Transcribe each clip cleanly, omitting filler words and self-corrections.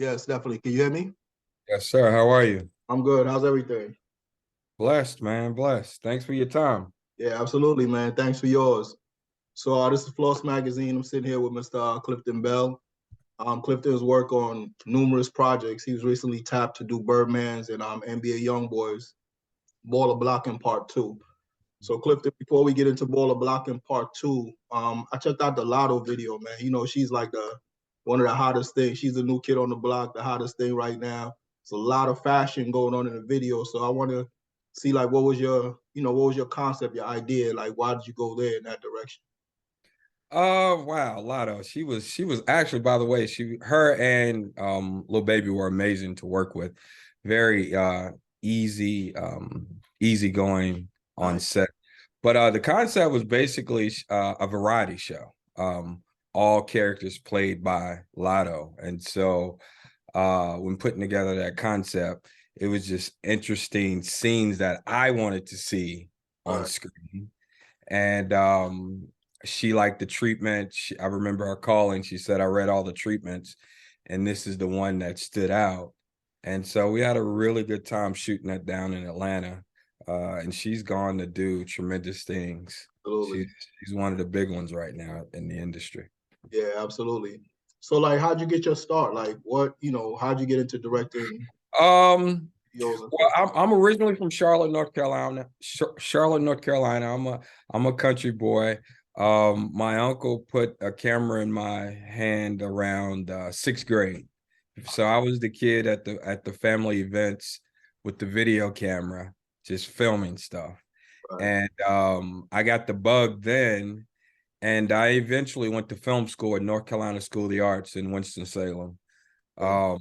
Yes, definitely. Can you hear me? Yes, sir. How are you? I'm good. How's everything? Blessed, man. Blessed. Thanks for your time. Yeah, absolutely, man. Thanks for yours. So this is FLOSS Magazine. I'm sitting here with Mr. Clifton Bell. Clifton's work on numerous projects. He was recently tapped to do Birdman's and NBA Youngboys Baller Blocking Part 2. So Clifton, before we get into Baller Blocking Part 2, I checked out the Lotto video, man. You know, she's like the one of the hottest things. She's the new kid on the block, the hottest thing right now. It's a lot of fashion going on in the video. So I want to see like what was your concept, your idea? Like why did you go there in that direction? Wow, Lotto. She was actually, by the way, her and Lil Baby were amazing to work with. Very easy, easy going on Nice. set. But the concept was basically a variety show. All characters played by Lotto. And so when putting together that concept, it was just interesting scenes that I wanted to see All on right. screen. And she liked the treatment. I remember her calling. She said, I read all the treatments, and this is the one that stood out. And so we had a really good time shooting that down in Atlanta. And she's gone to do tremendous things. She's, Absolutely. she's one of the big ones right now in the industry. Yeah, absolutely. So like how'd you get your start? Like how'd you get into directing Um, videos and well, stuff? I'm originally from Charlotte, North Carolina. Charlotte, North Carolina. I'm a country boy. My uncle put a camera in my hand around sixth grade, so I was the kid at the family events with the video camera, just filming stuff. Right. And I got the bug then, and I eventually went to film school at North Carolina School of the Arts in Winston-Salem. Okay. Um,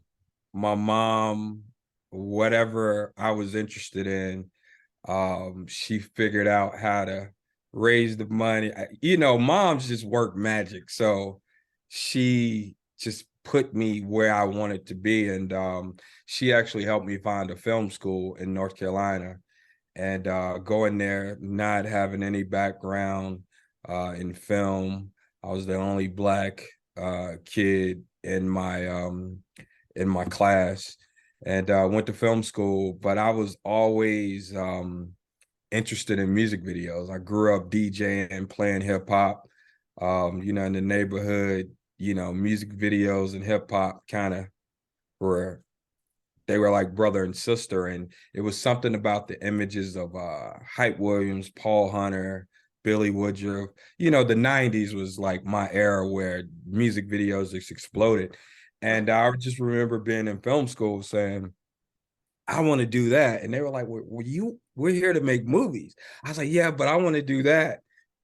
my mom, whatever I was interested in, she figured out how to raise the money. Moms just work magic. So she just put me where I wanted to be. And she actually helped me find a film school in North Carolina. And going there, not having any background in film. I was the only black kid in my class, and went to film school. But I was always interested in music videos. I grew up DJing, playing hip hop. In the neighborhood, music videos and hip hop kind of were they were like brother and sister. And it was something about the images of Hype Williams, Paul Hunter, Billy Woodruff. The 90s was like my era where music videos just exploded. Right. And I just remember being in film school saying, I want to do that. And they were like, we're here to make movies. I was like, yeah, but I want to do that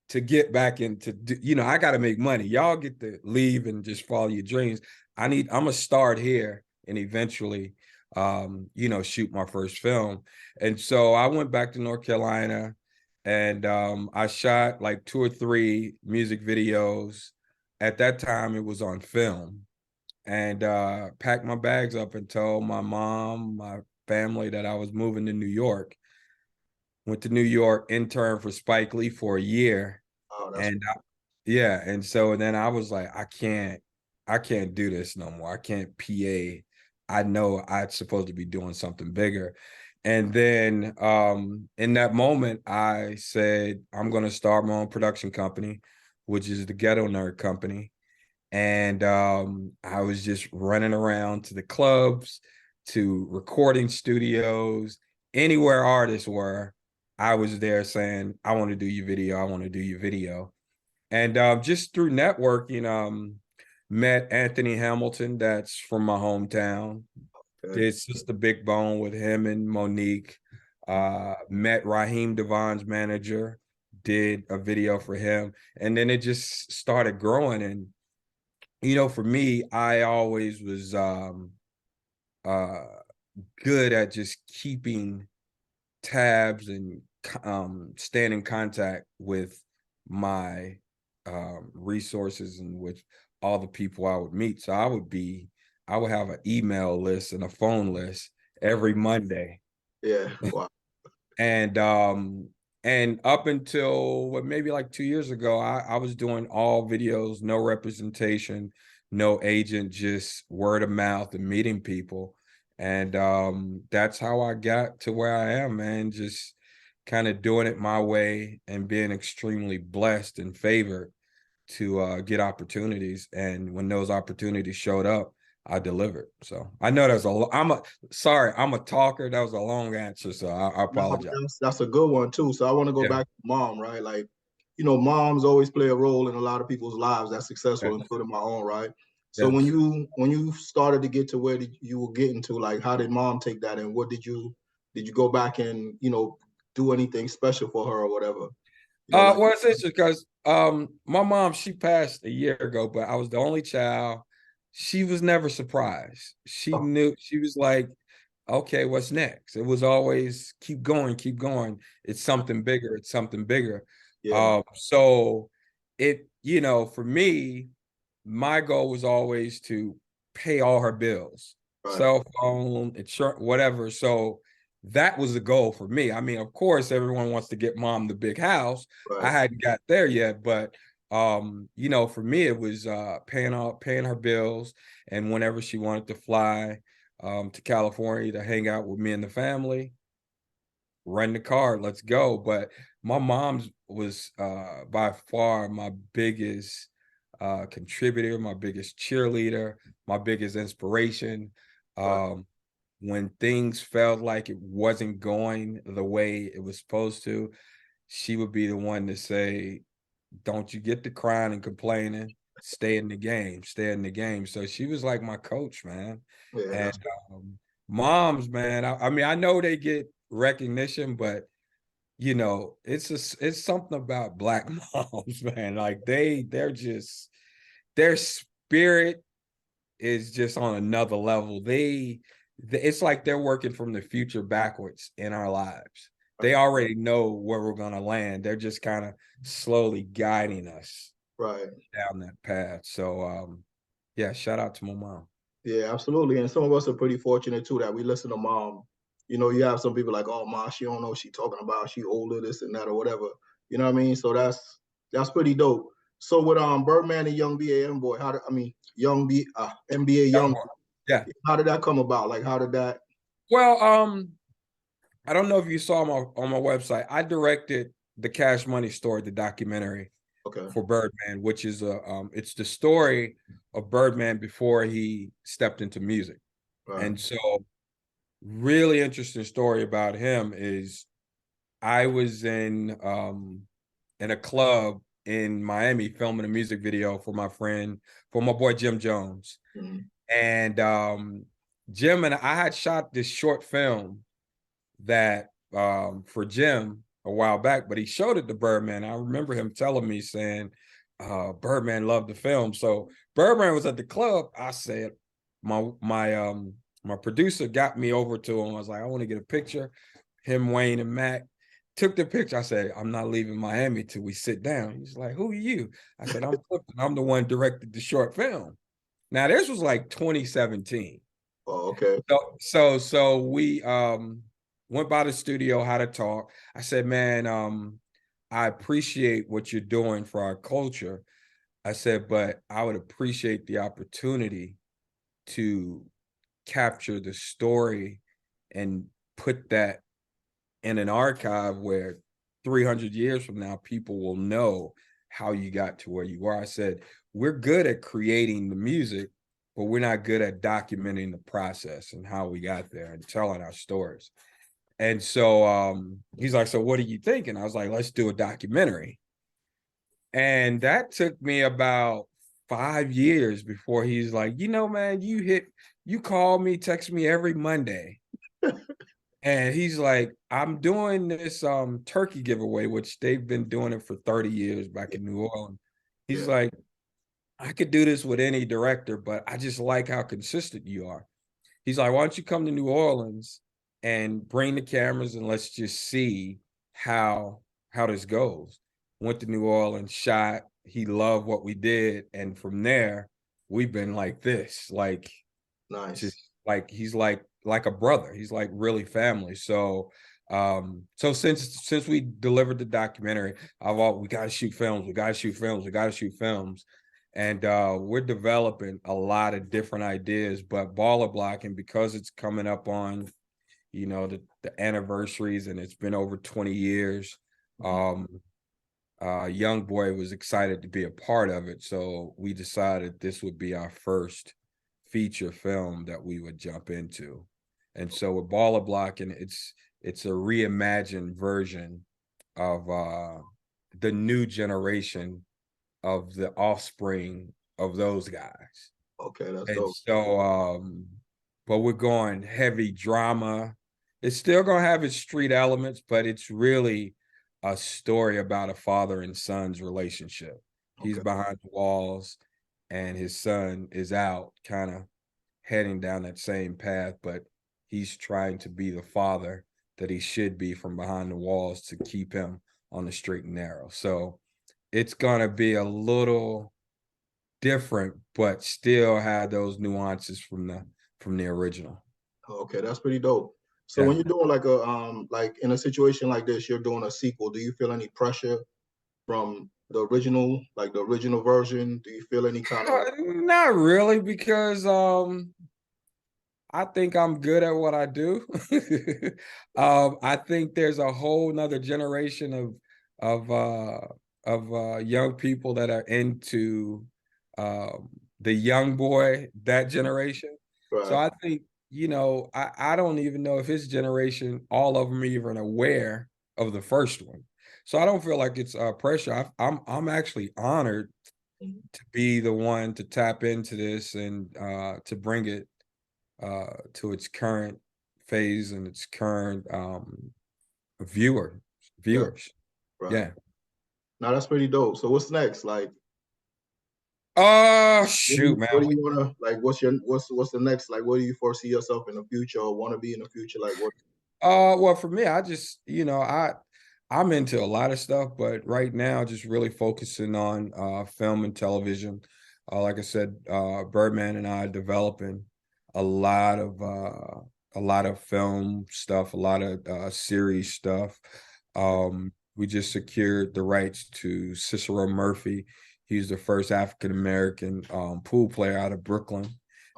to get back into, I got to make money. Y'all get to leave and just follow your dreams. I'm going to start here and eventually, shoot my first film. And so I went back to North Carolina, and I shot like two or three music videos. At that time, it was on film, and packed my bags up and told my mom, my family, that I was moving to New York. Went to New York, interned for Spike Lee for a year, Oh, that's and yeah, and so then I was like, I can't do this no more. I can't PA. I know I'm supposed to be doing something bigger. And then in that moment, I said, I'm going to start my own production company, which is the Ghetto Nerd Company. And I was just running around to the clubs, to recording studios, anywhere artists were. I was there saying, I want to do your video. I want to do your video. And just through networking, met Anthony Hamilton, that's from my hometown. okay. Did Sister Big Bone with him and Monique. Met Raheem Devon's manager, did a video for him. And then it just started growing. And for me, I always was uh good at just keeping tabs and staying in contact with my resources and with all the people I would meet. So I would have an email list and a phone list every Monday. Yeah. Wow. And up until maybe like 2 years ago, I was doing all videos, no representation, no agent, just word of mouth and meeting people. And that's how I got to where I am, man. Just kind of doing it my way and being extremely blessed and favored to get opportunities. And when those opportunities showed up, I delivered. So I know I'm a talker. That was a long answer, so I No, apologize. that's a good one too. So I want to go Yeah. back to mom, right? Like, moms always play a role in a lot of people's lives that's successful, Yes. including my own, right? So when Yes. you started to get to where you were getting to, like, how did mom take that, and what did you go back and do anything special for her or whatever? Like, Well, it's interesting because my mom, she passed a year ago, but I was the only child. She was never surprised. She oh, knew, she was like, okay, what's next? It was always keep going, keep going. It's something bigger, it's something bigger. yeah, So for me, my goal was always to pay all her bills, right, cell phone, insurance, whatever. So that was the goal for me. I mean, of course, everyone wants to get mom the big house. I right, hadn't got there yet, but for me, it was paying her bills, and whenever she wanted to fly to California to hang out with me and the family, rent the car, let's go. But my mom's was by far my biggest contributor, my biggest cheerleader, my biggest inspiration. right. Um, when things felt like it wasn't going the way it was supposed to, she would be the one to say, don't you get to crying and complaining. Stay in the game, stay in the game. So she was like my coach, man. Yeah, And that's moms, man, I mean, I know they get recognition, but it's something about Black moms, man. Like their spirit is just on another level. It's like they're working from the future backwards in our lives. They already know where we're gonna land. They're just kind of slowly guiding us right. down that path. So yeah, shout out to my mom. Yeah, absolutely. And some of us are pretty fortunate too that we listen to mom. You have some people like, oh, mom, she don't know what she talking about. She older, this and that, or whatever. You know what I mean? So that's pretty dope. So with Birdman and Young BA Youngboy, Young B NBA Young Young, boy. Yeah. how did that come about? Like, how did that? Well, I don't know if you saw on my website. I directed the Cash Money Story, the documentary Okay, for Birdman, which is it's the story of Birdman before he stepped into music. right. And so really interesting story about him is I was in a club in Miami filming a music video for my boy Jim Jones. Mhm. And Jim and I had shot this short film that for Jim a while back, but he showed it to Birdman. I remember him telling me saying, Birdman loved the film. So Birdman was at the club. I said, my producer got me over to him. I was like, I want to get a picture. Him, Wayne, and Mac took the picture. I said, I'm not leaving Miami till we sit down. He's like, who are you? I said, I'm Clifton. I'm the one directed the short film. Now this was like 2017. Oh, okay. So we went by the studio, had a talk. I said, man, I appreciate what you're doing for our culture. I said, but I would appreciate the opportunity to capture the story and put that in an archive where 300 years from now, people will know how you got to where you are. I said, we're good at creating the music, but we're not good at documenting the process and how we got there and telling our stories. And so he's like, so what are you thinking? I was like, let's do a documentary. And that took me about 5 years before he's like, man, you call me, text me every Monday. And he's like, I'm doing this turkey giveaway, which they've been doing it for 30 years back in New Orleans. He's Yeah, like, I could do this with any director, but I just like how consistent you are. He's like, why don't you come to New Orleans and bring the cameras and let's just see how this goes. Went to New Orleans, shot. He loved what we did. And from there, we've been like this, like just nice. like he's like a brother. He's like really family. So since we delivered the documentary, we gotta shoot films, we gotta shoot films, we gotta shoot films. And we're developing a lot of different ideas, but baller blocking, because it's coming up on, the anniversaries, and it's been over 20 years. Youngboy was excited to be a part of it, so we decided this would be our first feature film that we would jump into. And so with baller blocking, it's a reimagined version of the new generation of the offspring of those guys. Okay, that's And dope. so, but we're going heavy drama. It's still gonna have its street elements, but it's really a story about a father and son's relationship. He's Okay, behind the walls, and his son is out, kind of heading down that same path, but he's trying to be the father that he should be from behind the walls to keep him on the straight and narrow. So it's gonna be a little different, but still have those nuances from the original. okay, that's pretty dope. So when Yeah. you're doing like a like in a situation like this, you're doing a sequel. Do you feel any pressure from the original, like the original version? Do you feel any kind of Not really, because I think I'm good at what I do. I think there's a whole nother generation of uh young people that are into the young boy, that generation. So right? I think, I don't even know if his generation, all of them, are even aware of the first one. So I don't feel like it's pressure. I'm actually honored Mhm. to be the one to tap into this, and to bring it to its current phase and its current viewer Yeah, viewers. right. Yeah. Now that's pretty dope. So what's next? Like, Oh shoot, man. what do you wanna like? What's the next? Like, what do you foresee yourself in the future or want to be in the future? Like, what? Well, for me, I just, I'm into a lot of stuff, but right now, just really focusing on film and television. Like I said, Birdman and I are developing a lot of uh, a lot of film stuff, a lot of series stuff. We just secured the rights to Cicero Murphy. He's the first African American pool player out of Brooklyn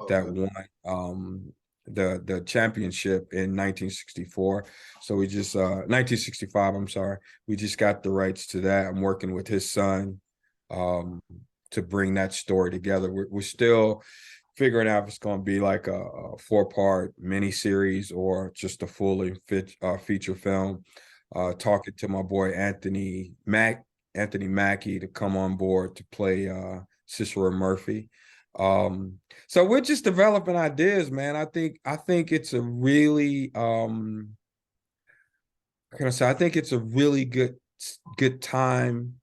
that Okay, won the championship in 1964. So we just 1965, I'm sorry. We just got the rights to that. I'm working with his son um to bring that story together. We're still figuring out if it's going to be like a 4-part mini series or just a fully feature film. Talking to my boy Anthony Mackie, to come on board to play Cicero Murphy. So we're just developing ideas, man. I think it's a really how can I say, I think it's a really good time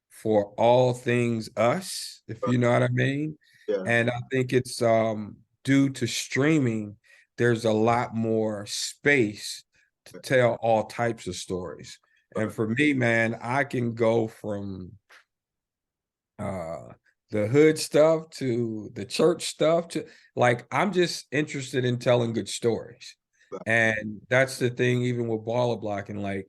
for all things us, if right. you know what I mean. Yeah, And I think it's due to streaming, there's a lot more space to tell all types of stories. And right, for me, man, I can go from uh the hood stuff to the church stuff, to, like, I'm just interested in telling good stories. right, And that's the thing, even with baller blocking, like,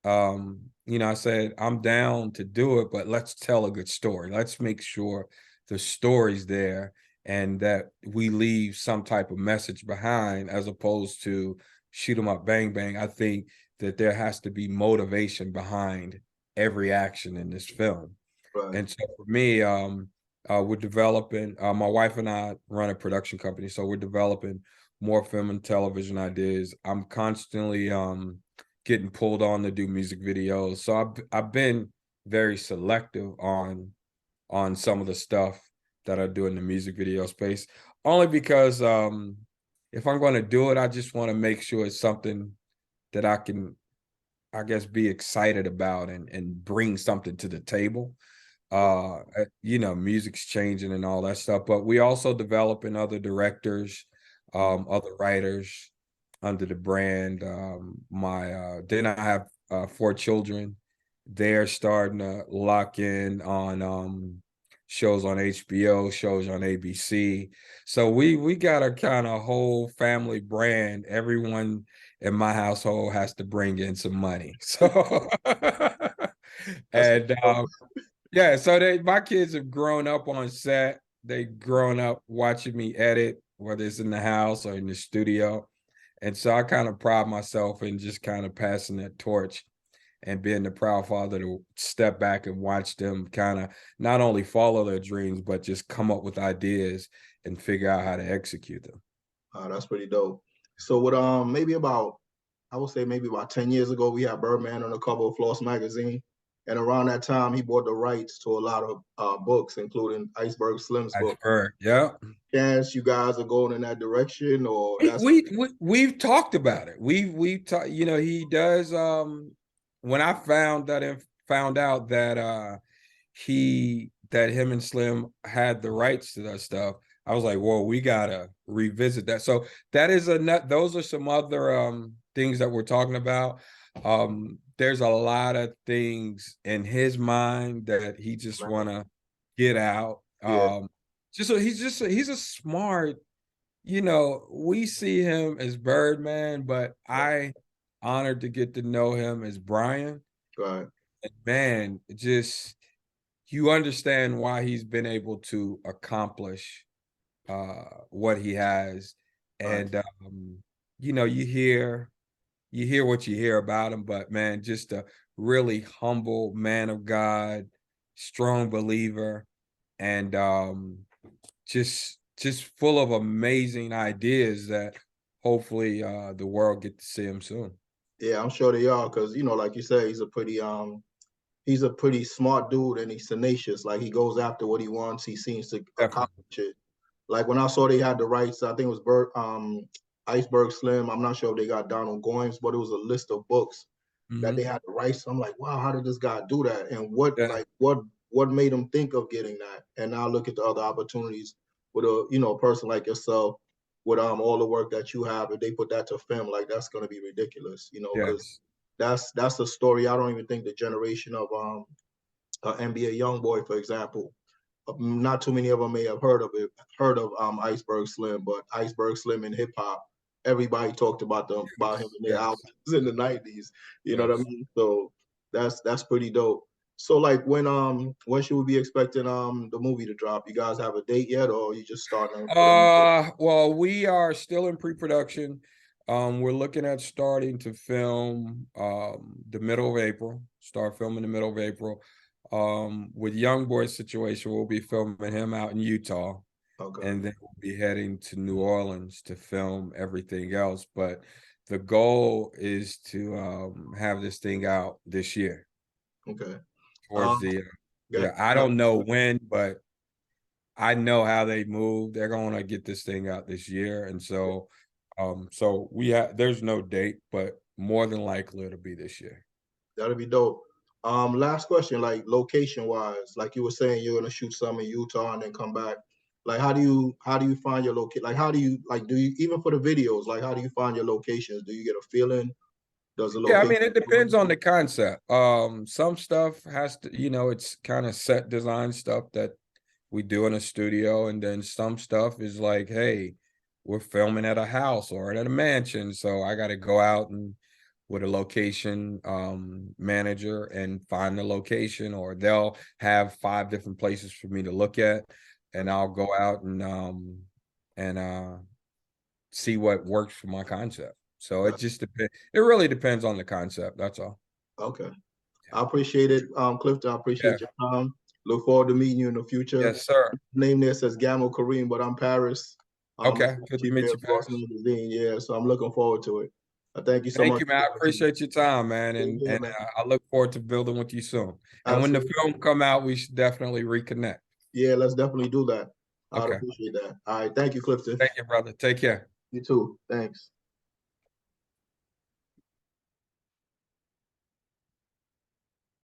I said I'm down to do it, but let's tell a good story. Let's make sure the story's there and that we leave some type of message behind, as opposed to shoot 'em up, bang bang. I think that there has to be motivation behind every action in this film. right. And so for me, we're developing. My wife and I run a production company, so we're developing more film and television ideas. I'm constantly getting pulled on to do music videos. So I've been very selective on some of the stuff that I do in the music video space, only because if I'm going to do it, I just want to make sure it's something that I can, I guess, be excited about and bring something to the table. Music's changing and all that stuff, but we also developing other directors, other writers under the brand. My Then I have 4 children. They're starting to lock in on shows on HBO, shows on ABC. So we got a kind of whole family brand. Everyone in my household has to bring in some money. So That's and dope. Yeah, so my kids have grown up on set. They've grown up watching me edit, whether it's in the house or in the studio. And so I kind of pride myself in just kind of passing that torch and being the proud father to step back and watch them kind of not only follow their dreams, but just come up with ideas and figure out how to execute them. That's pretty dope. So with maybe about, I would say maybe about 10 years ago, we had Birdman on the cover of FLOSS Magazine. And around that time, he bought the rights to a lot of books, including Iceberg Slim's book. Iceberg, yeah. Chance you guys are going in that direction, or We, that's we've talked about it. We've talked, you know, he does when I found out that that him and Slim had the rights to that stuff, I was like, whoa, we gotta revisit that. So that is a nut. Those are some other things that we're talking about. There's a lot of things in his mind that he just wanna get out. yeah, He's a smart, you know, we see him as Birdman, but I honored to get to know him as Brian. right, And man, just you understand why he's been able to accomplish what he has. right. And you know, you hear what you hear about him, but man, just a really humble man of God, strong believer, and just full of amazing ideas that hopefully the world get to see him soon. Yeah, I'm sure they are, because like you said, he's a pretty smart dude, and he's tenacious. Like, he goes after what he wants. He seems to accomplish Definitely. it. Like, when I saw they had the rights, I think it was Iceberg Slim. I'm not sure if they got Donald Goines, but it was a list of books that they Mm-hmm. had the rights. I'm like, wow, how did this guy do that? And what Yeah. like what made him think of getting that? And now look at the other opportunities with a person like yourself, with all the work that you have. If they put that to film, like, that's gonna be ridiculous, because Yes. that's a story. I don't even think the generation of NBA Youngboy, for example, not too many of them may have heard of Iceberg Slim, but Iceberg Slim in hip hop, everybody talked about him in their Yes. albums in the 90s. You know what I Yes. mean? So that's pretty dope. So, like, when should we be expecting the movie to drop? You guys have a date yet, or you just starting with a Well, we are still in pre-production. We're looking at starting to film the middle of April, start filming the middle of April. With Youngboy's situation, we'll be filming him out in Utah, okay, and then we'll be heading to New Orleans to film everything else. But the goal is to have this thing out this year okay. towards Um the got, yeah, I got don't know when, but I know how they move. They're going to get this thing out this year, and so we have. There's no date, but more than likely it'll be this year. That'll be dope. Last question, like, location wise, like you were saying, you're gonna shoot some in Utah and then come back. Like, how do you find your location? Like, how do you like do you even for the videos? Like, how do you find your locations? Do you get a feeling? Does the Yeah, I location? mean, it depends on the concept. Some stuff has to, you know, it's kind of set design stuff that we do in a studio, and then some stuff is like, hey, we're filming at a house or at a mansion, so I got to go out and with a location manager and find the location, or they'll have 5 different places for me to look at, and I'll go out and see what works for my concept. So it just depends. It really depends on the concept. That's all. Okay, I appreciate it, Clifton. I Yeah. appreciate your time. Look forward to meeting you in the future. Yes, sir. Name there says Gamal Kareem, but I'm Paris. Okay. Good to Chief meet here you, at Floss Paris. Magazine. Yeah, so I'm looking forward to it. Thank you so Thank much. you, man. I appreciate your time, man, Same here, and man. I look forward to building with you soon. And when the Absolutely. film come out, we should definitely reconnect. Yeah, let's definitely do that. I'd Okay. appreciate that. All right. Thank you, Clifton. Thank you, brother. Take care. You too. Thanks.